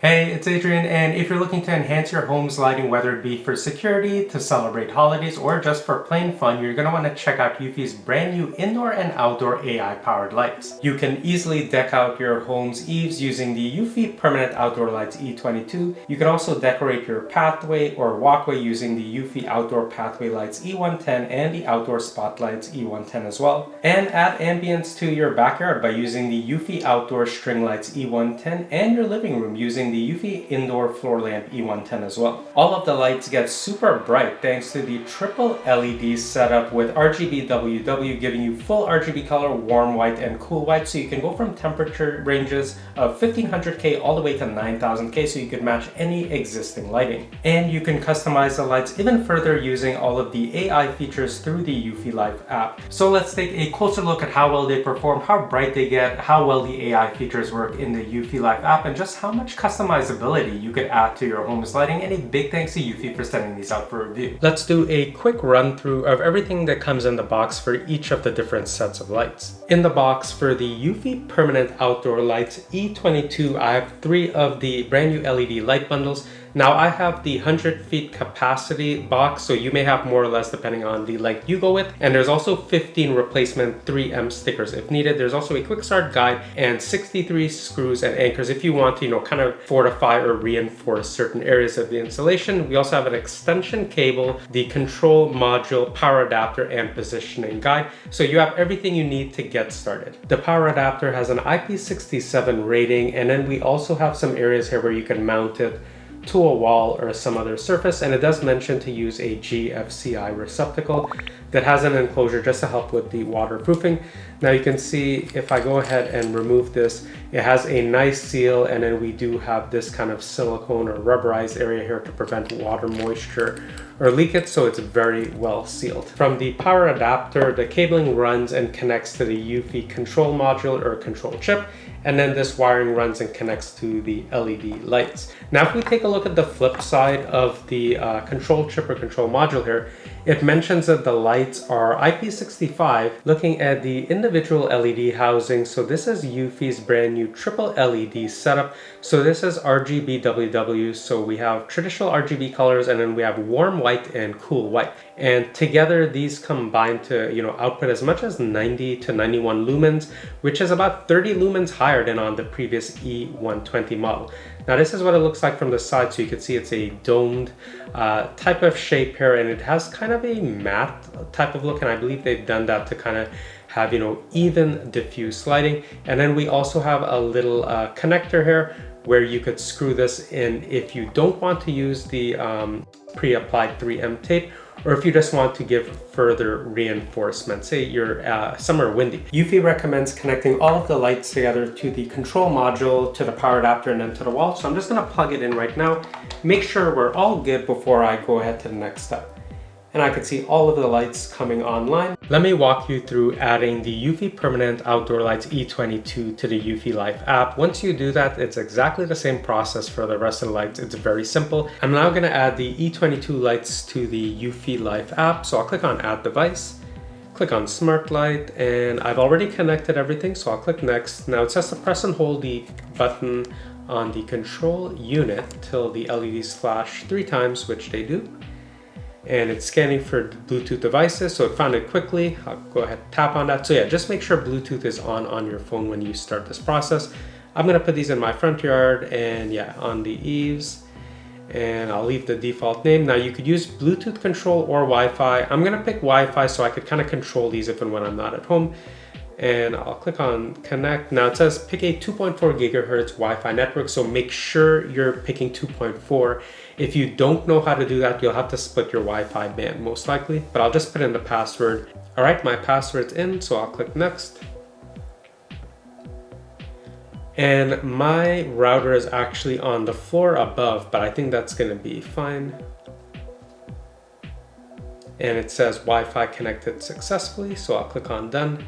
Hey, it's Adrian, and if you're looking to enhance your home's lighting, whether it be for security, to celebrate holidays, or just for plain fun, you're going to want to check out Eufy's brand new indoor and outdoor AI-powered lights. You can easily deck out your home's eaves using the Eufy Permanent Outdoor Lights E22. You can also decorate your pathway or walkway using the Eufy Outdoor Pathway Lights E10 and the Outdoor Spotlights E10 as well. And add ambience to your backyard by using the Eufy Outdoor String Lights E10 and your living room using the Eufy Indoor Floor Lamp E10 as well. All of the lights get super bright thanks to the triple LED setup with RGB WW, giving you full RGB color, warm white and cool white, so you can go from temperature ranges of 1500K all the way to 9000K, so you could match any existing lighting. And you can customize the lights even further using all of the AI features through the eufyLife app. So let's take a closer look at how well they perform, how bright they get, how well the AI features work in the eufyLife app, and just how much customizability you could add to your home's lighting. And a big thanks to Eufy for sending these out for review. Let's do a quick run through of everything that comes in the box for each of the different sets of lights. In the box for the Eufy Permanent Outdoor Lights E22, I have 3 of the brand new LED light bundles. Now I have the 100 feet capacity box, so you may have more or less depending on the length you go with. And there's also 15 replacement 3M stickers if needed. There's also a quick start guide and 63 screws and anchors if you want to, kind of fortify or reinforce certain areas of the installation. We also have an extension cable, the control module, power adapter, and positioning guide. So you have everything you need to get started. The power adapter has an IP67 rating, and then we also have some areas here where you can mount it to a wall or some other surface, and it does mention to use a GFCI receptacle that has an enclosure just to help with the waterproofing. Now you can see if I go ahead and remove this, it has a nice seal, and then we do have this kind of silicone or rubberized area here to prevent water moisture or leakage, so it's very well sealed. From the power adapter, the cabling runs and connects to the Eufy control module or control chip, and then this wiring runs and connects to the LED lights. Now if we take a look at the flip side of the control chip or control module here, it mentions that the lights are IP65. Looking at the individual LED housing, so this is Eufy's brand new triple LED setup. So this is RGB WW, so we have traditional RGB colors, and then we have warm white and cool white. And together these combine to output as much as 90 to 91 lumens, which is about 30 lumens higher than on the previous E120 model. Now this is what it looks like from the side, so you can see it's a domed type of shape here, and it has kind of a matte type of look, and I believe they've done that to kind of have even diffuse lighting. And then we also have a little connector here where you could screw this in if you don't want to use the pre-applied 3M tape, or if you just want to give further reinforcement, say you're somewhere windy. Eufy recommends connecting all of the lights together to the control module, to the power adapter, and then to the wall. So I'm just gonna plug it in right now, make sure we're all good before I go ahead to the next step. And I can see all of the lights coming online. Let me walk you through adding the Eufy Permanent Outdoor Lights E22 to the eufyLife app. Once you do that, it's exactly the same process for the rest of the lights. It's very simple. I'm now gonna add the E22 lights to the eufyLife app. So I'll click on Add Device, click on Smart Light, and I've already connected everything, so I'll click Next. Now it says to press and hold the button on the control unit till the LEDs flash 3 times, which they do. And it's scanning for Bluetooth devices, so it found it quickly. I'll go ahead and tap on that. So yeah, just make sure Bluetooth is on your phone when you start this process. I'm gonna put these in my front yard and yeah, on the eaves, and I'll leave the default name. Now you could use Bluetooth control or Wi-Fi. I'm gonna pick Wi-Fi so I could kind of control these if and when I'm not at home. And I'll click on connect. Now it says pick a 2.4 gigahertz Wi-Fi network, so make sure you're picking 2.4. If you don't know how to do that, you'll have to split your Wi-Fi band most likely, but I'll just put in the password. All right, my password's in, so I'll click next. And my router is actually on the floor above, but I think that's gonna be fine. And it says Wi-Fi connected successfully, so I'll click on done.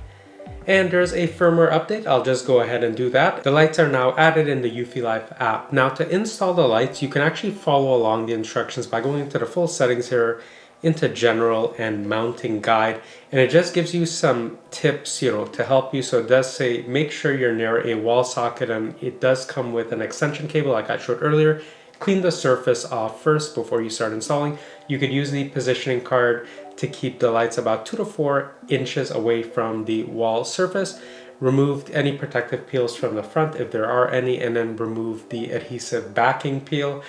And there's a firmware update. I'll just go ahead and do that. The lights are now added in the eufyLife app. Now to install the lights, you can actually follow along the instructions by going into the full settings here into general and mounting guide, and it just gives you some tips, to help you. So it does say make sure you're near a wall socket, and it does come with an extension cable like I showed earlier. Clean the surface off first before you start installing. You could use the positioning card to keep the lights about 2 to 4 inches away from the wall surface. Remove any protective peels from the front if there are any, and then remove the adhesive backing peel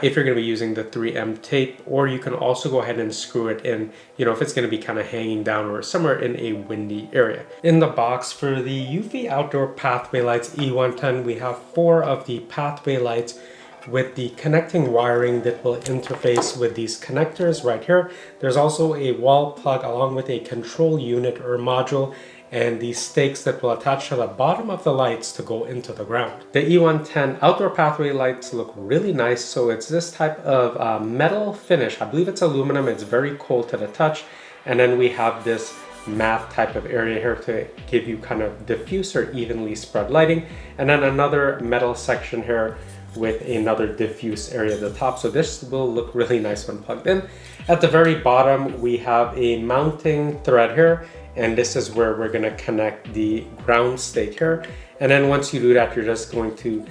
if you're going to be using the 3M tape, or you can also go ahead and screw it in, if it's going to be kind of hanging down or somewhere in a windy area. In the box for the Eufy Outdoor Pathway Lights E10, we have 4 of the pathway lights with the connecting wiring that will interface with these connectors right here. There's also a wall plug along with a control unit or module, and these stakes that will attach to the bottom of the lights to go into the ground. The E10 Outdoor Pathway Lights look really nice. So it's this type of metal finish. I believe it's aluminum. It's very cold to the touch. And then we have this matte type of area here to give you kind of diffuse or evenly spread lighting. And then another metal section here with another diffuse area at the top. So this will look really nice when plugged in. At the very bottom, we have a mounting thread here, and this is where we're going to connect the ground stake here. And then once you do that, you're just going to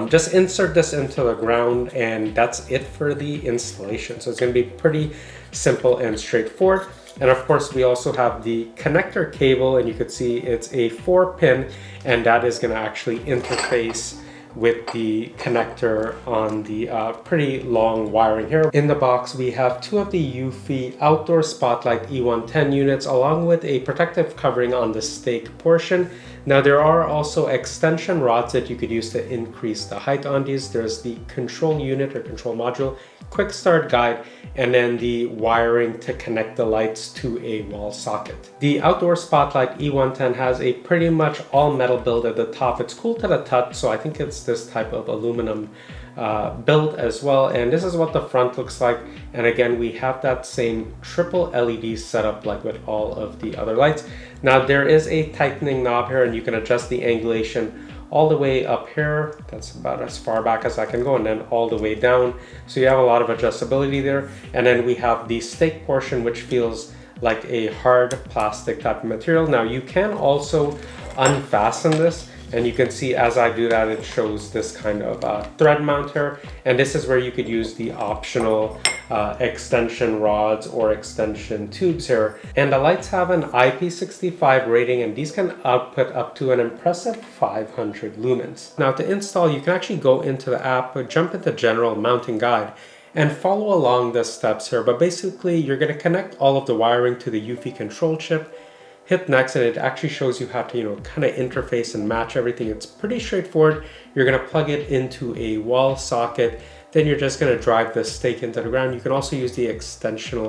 just insert this into the ground, and that's it for the installation. So it's going to be pretty simple and straightforward. And of course, we also have the connector cable, and you can see it's a 4-pin, and that is going to actually interface with the connector on the pretty long wiring here. In the box, we have 2 of the Eufy Outdoor Spotlight E10 units along with a protective covering on the stake portion. Now there are also extension rods that you could use to increase the height on these. There's the control unit or control module, quick start guide, and then the wiring to connect the lights to a wall socket. The Outdoor Spotlight E10 has a pretty much all metal build at the top. It's cool to the touch, so I think it's this type of aluminum build as well. And this is what the front looks like. And again, we have that same triple LED setup like with all of the other lights. Now there is a tightening knob here, and you can adjust the angulation all the way up here. That's about as far back as I can go, and then all the way down. So you have a lot of adjustability there. And then we have the stake portion, which feels like a hard plastic type of material. Now you can also unfasten this, and you can see as I do that, it shows this kind of thread mount here. And this is where you could use the optional extension rods or extension tubes here. And the lights have an IP65 rating, and these can output up to an impressive 500 lumens. Now to install, you can actually go into the app, jump into general mounting guide, and follow along the steps here. But basically, you're going to connect all of the wiring to the Eufy control chip. Hit next, and it actually shows you how to kind of interface and match everything. It's pretty straightforward. You're going to plug it into a wall socket, then you're just going to drive the stake into the ground. You can also use the extension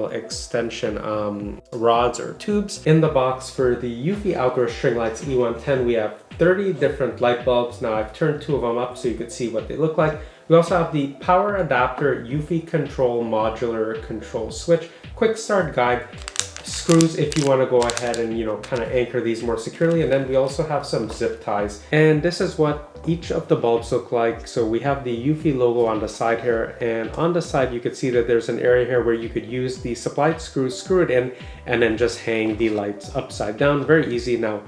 rods or tubes. In the box for the Eufy Outdoor String Lights E10, we have 30 different light bulbs. Now I've turned 2 of them up so you can see what they look like. We also have the power adapter Eufy control modular control switch, quick start guide, screws if you want to go ahead and kind of anchor these more securely, and then we also have some zip ties. And this is what each of the bulbs look like. So we have the Eufy logo on the side here, and on the side you could see that there's an area here where you could use the supplied screws, screw it in, and then just hang the lights upside down. Very easy. Now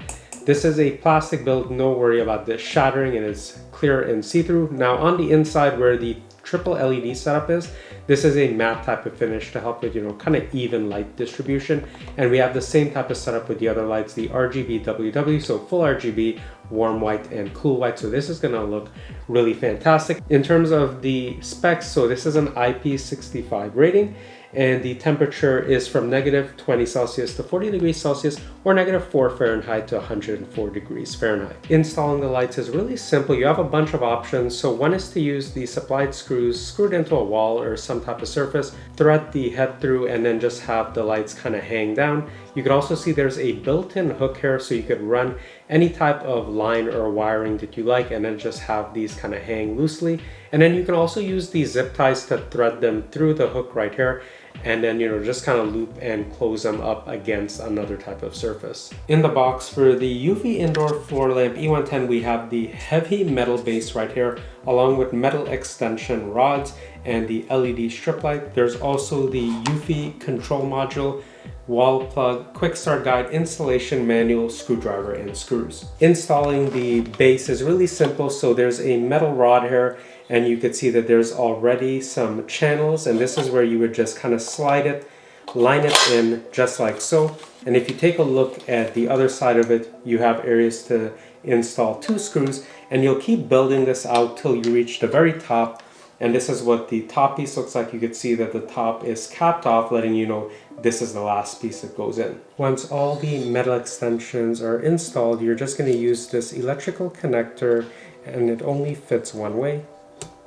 this is a plastic build, no worry about this shattering, and it's clear and see-through. Now on the inside where the triple LED setup is, this is a matte type of finish to help with kind of even light distribution. And we have the same type of setup with the other lights, the RGB WW, so full RGB, warm white and cool white. So this is going to look really fantastic. In terms of the specs, so this is an IP65 rating, and the temperature is from -20 Celsius to 40 degrees Celsius, or -4 Fahrenheit to 104 degrees Fahrenheit. Installing the lights is really simple. You have a bunch of options. So one is to use the supplied screws, screwed into a wall or some type of surface, thread the head through, and then just have the lights kind of hang down. You can also see there's a built-in hook here, so you could run any type of line or wiring that you like, and then just have these kind of hang loosely. And then you can also use these zip ties to thread them through the hook right here. and then, just kind of loop and close them up against another type of surface. In the box for the Eufy Indoor Floor Lamp E10, we have the heavy metal base right here, along with metal extension rods and the LED strip light. There's also the Eufy control module, wall plug, quick start guide, installation manual, screwdriver, and screws. Installing the base is really simple. So there's a metal rod here, and you could see that there's already some channels, and this is where you would just kind of slide it, line it in just like so. And if you take a look at the other side of it, you have areas to install 2 screws, and you'll keep building this out till you reach the very top. And this is what the top piece looks like. You could see that the top is capped off, letting you know this is the last piece that goes in. Once all the metal extensions are installed, you're just going to use this electrical connector, and it only fits one way,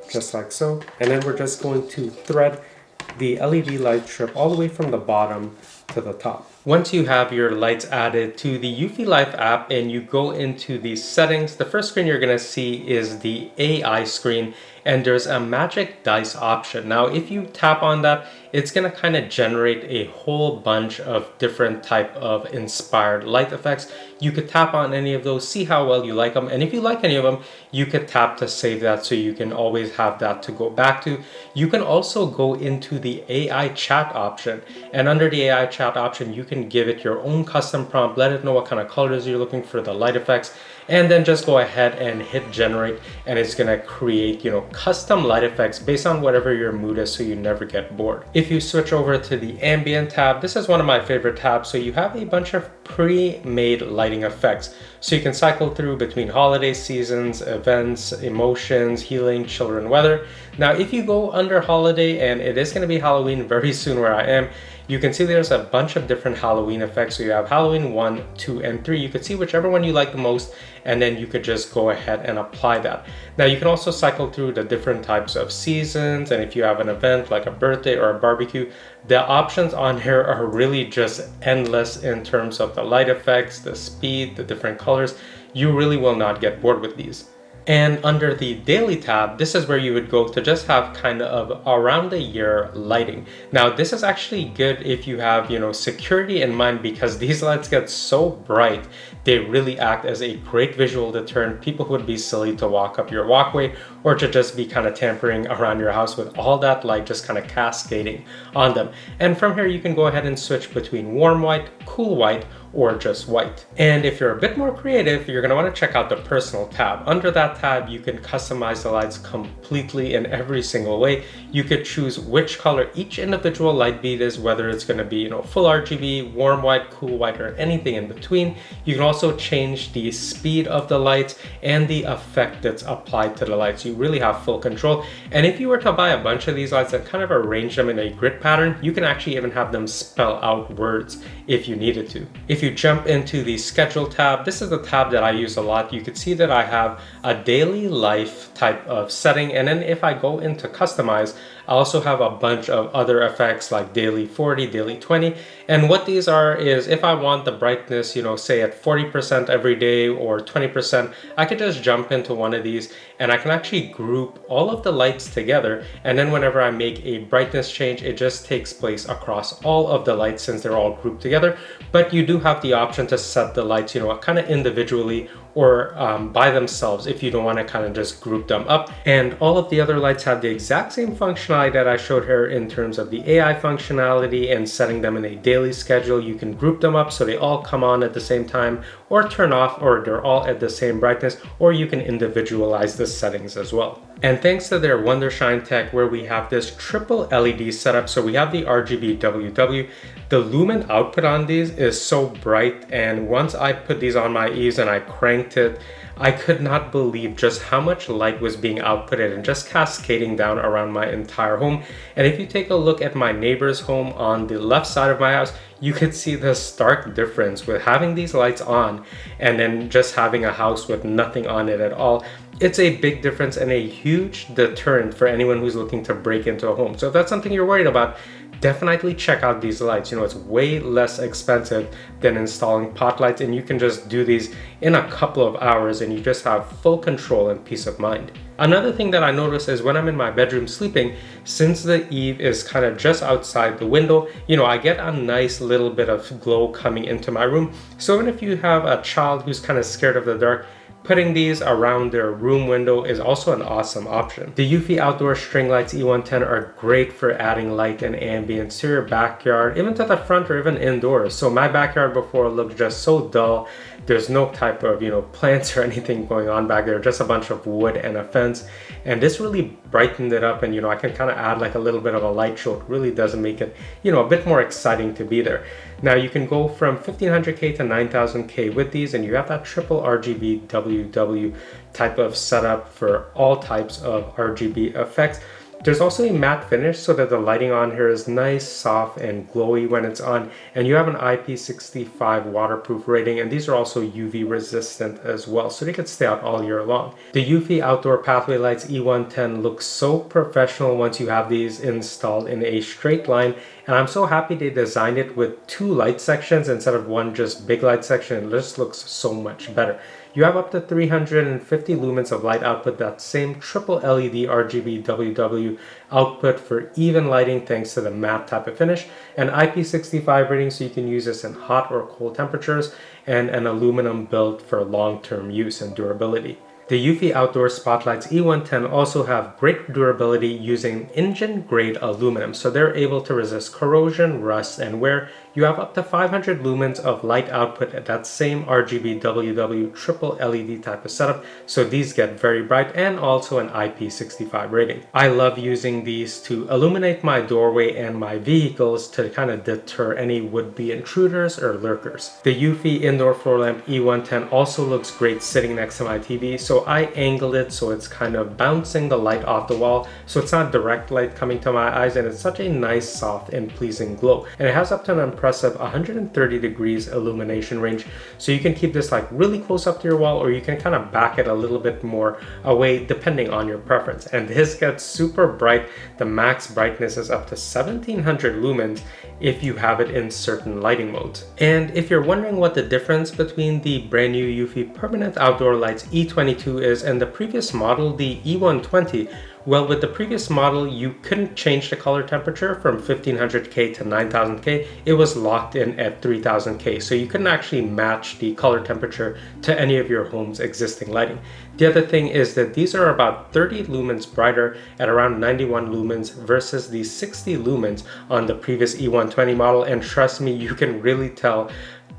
just like so. And then we're just going to thread the LED light strip all the way from the bottom to the top. Once you have your lights added to the eufyLife app and you go into the settings, the first screen you're going to see is the AI screen, and there's a magic dice option. Now, if you tap on that, it's going to kind of generate a whole bunch of different type of inspired light effects. You could tap on any of those, see how well you like them, and if you like any of them, you could tap to save that so you can always have that to go back to. You can also go into the AI chat option, and under the AI chat option, you can give it your own custom prompt, let it know what kind of colors you're looking for the light effects, and then just go ahead and hit generate, and it's gonna create, custom light effects based on whatever your mood is, so you never get bored. If you switch over to the Ambient tab, this is one of my favorite tabs. So you have a bunch of pre-made lighting effects. So you can cycle through between holiday seasons, events, emotions, healing, children, weather. Now, if you go under holiday, and it is gonna be Halloween very soon where I am, you can see there's a bunch of different Halloween effects. So you have Halloween 1, 2, and 3. You could see whichever one you like the most, and then you could just go ahead and apply that. Now, you can also cycle through the different types of seasons, and if you have an event like a birthday or a barbecue, the options on here are really just endless in terms of the light effects, the speed, the different colors. You really will not get bored with these. And under the daily tab, this is where you would go to just have kind of around the year lighting. Now, this is actually good if you have, security in mind, because these lights get so bright, they really act as a great visual deterrent. People would be silly to walk up your walkway or to just be kind of tampering around your house with all that light just kind of cascading on them. And from here, you can go ahead and switch between warm white, cool white, or just white. And if you're a bit more creative, you're gonna wanna check out the personal tab. Under that tab, you can customize the lights completely in every single way. You could choose which color each individual light bead is, whether it's gonna be, full RGB, warm white, cool white, or anything in between. You can also change the speed of the lights and the effect that's applied to the lights. You really have full control. And if you were to buy a bunch of these lights and kind of arrange them in a grid pattern, you can actually even have them spell out words if you needed to. If you jump into the schedule tab, this is the tab that I use a lot. You could see that I have a daily life type of setting, and then if I go into customize, I also have a bunch of other effects like daily 40, daily 20. And what these are is if I want the brightness, say at 40% every day or 20%, I could just jump into one of these and I can actually group all of the lights together. And then whenever I make a brightness change, it just takes place across all of the lights since they're all grouped together. But you do have the option to set the lights, kind of individually or by themselves if you don't want to kind of just group them up. And all of the other lights have the exact same functionality that I showed here in terms of the AI functionality and setting them in a daily schedule. You can group them up so they all come on at the same time or turn off, or they're all at the same brightness, or you can individualize the settings as well. And thanks to their Wondershine Tech, where we have this triple LED setup, so we have the RGB WW. The lumen output on these is so bright, and once I put these on my eaves and I cranked it, I could not believe just how much light was being outputted and just cascading down around my entire home. And if you take a look at my neighbor's home on the left side of my house, you could see the stark difference with having these lights on and then just having a house with nothing on it at all. It's a big difference and a huge deterrent for anyone who's looking to break into a home. So if that's something you're worried about, definitely check out these lights. You know, it's way less expensive than installing pot lights, and you can just do these in a couple of hours and you just have full control and peace of mind. Another thing that I notice is when I'm in my bedroom sleeping, since the eave is kind of just outside the window, you know, I get a nice little bit of glow coming into my room. So even if you have a child who's kind of scared of the dark, putting these around their room window is also an awesome option. The Eufy Outdoor String Lights E10 are great for adding light and ambience to your backyard, even to the front or even indoors. So my backyard before looked just so dull. There's no type of, you know, plants or anything going on back there, just a bunch of wood and a fence. And this really brightened it up, and you know, I can kind of add like a little bit of a light show. It really does make it, you know, a bit more exciting to be there. Now you can go from 1500K to 9000K with these, and you have that triple RGB WW type of setup for all types of RGB effects. There's also a matte finish so that the lighting on here is nice, soft, and glowy when it's on. And you have an IP65 waterproof rating, and these are also UV resistant as well, so they can stay out all year long. The Eufy Outdoor Pathway Lights E10 looks so professional once you have these installed in a straight line. And I'm so happy they designed it with two light sections instead of one just big light section. It just looks so much better. You have up to 350 lumens of light output, that same triple LED RGB WW output for even lighting thanks to the matte type of finish, an IP65 rating so you can use this in hot or cold temperatures, and an aluminum build for long-term use and durability. The Eufy Outdoor Spotlights E10 also have great durability using engine-grade aluminum, so they're able to resist corrosion, rust, and wear. You have up to 500 lumens of light output at that same RGB WW triple LED type of setup, so these get very bright, and also an IP65 rating. I love using these to illuminate my doorway and my vehicles to kind of deter any would-be intruders or lurkers. The Eufy Indoor Floor Lamp E10 also looks great sitting next to my TV, so I angled it so it's kind of bouncing the light off the wall, so it's not direct light coming to my eyes, and it's such a nice, soft, and pleasing glow. And it has up to an impressive 130 degrees illumination range, so you can keep this like really close up to your wall, or you can kind of back it a little bit more away depending on your preference. And this gets super bright. The max brightness is up to 1700 lumens if you have it in certain lighting modes. And if you're wondering what the difference between the brand new Eufy Permanent Outdoor Lights E22 is and the previous model, the E120, well, with the previous model, you couldn't change the color temperature from 1500K to 9000K. It was locked in at 3000K, so you couldn't actually match the color temperature to any of your home's existing lighting. The other thing is that these are about 30 lumens brighter at around 91 lumens versus the 60 lumens on the previous E120 model, and trust me, you can really tell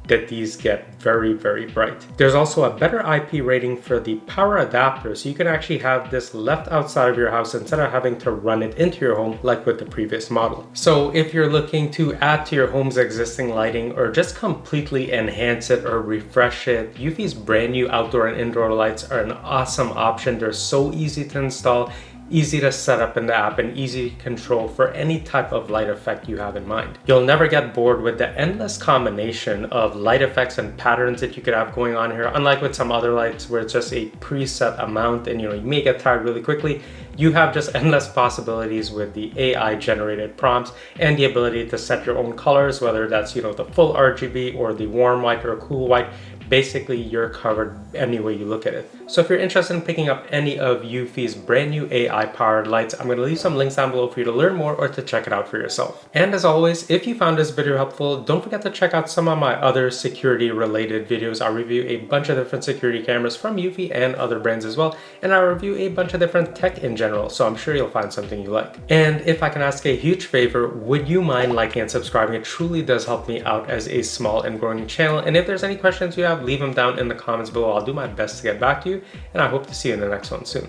that these get very, very bright. There's also a better IP rating for the power adapter, so you can actually have this left outside of your house instead of having to run it into your home like with the previous model. So if you're looking to add to your home's existing lighting or just completely enhance it or refresh it, Eufy's brand new outdoor and indoor lights are an awesome option. They're so easy to install, easy to set up in the app, and easy to control for any type of light effect you have in mind. You'll never get bored with the endless combination of light effects and patterns that you could have going on here. Unlike with some other lights where it's just a preset amount and you may get tired really quickly, you have just endless possibilities with the AI generated prompts and the ability to set your own colors, whether that's the full RGB or the warm white or cool white. Basically, you're covered any way you look at it. So if you're interested in picking up any of Eufy's brand new AI powered lights, I'm going to leave some links down below for you to learn more or to check it out for yourself. And as always, if you found this video helpful, don't forget to check out some of my other security related videos. I'll review a bunch of different security cameras from Eufy and other brands as well, and I'll review a bunch of different tech in general, so I'm sure you'll find something you like. And if I can ask a huge favor, would you mind liking and subscribing? It truly does help me out as a small and growing channel. And if there's any questions you have, leave them down in the comments below. I'll do my best to get back to you, and I hope to see you in the next one soon.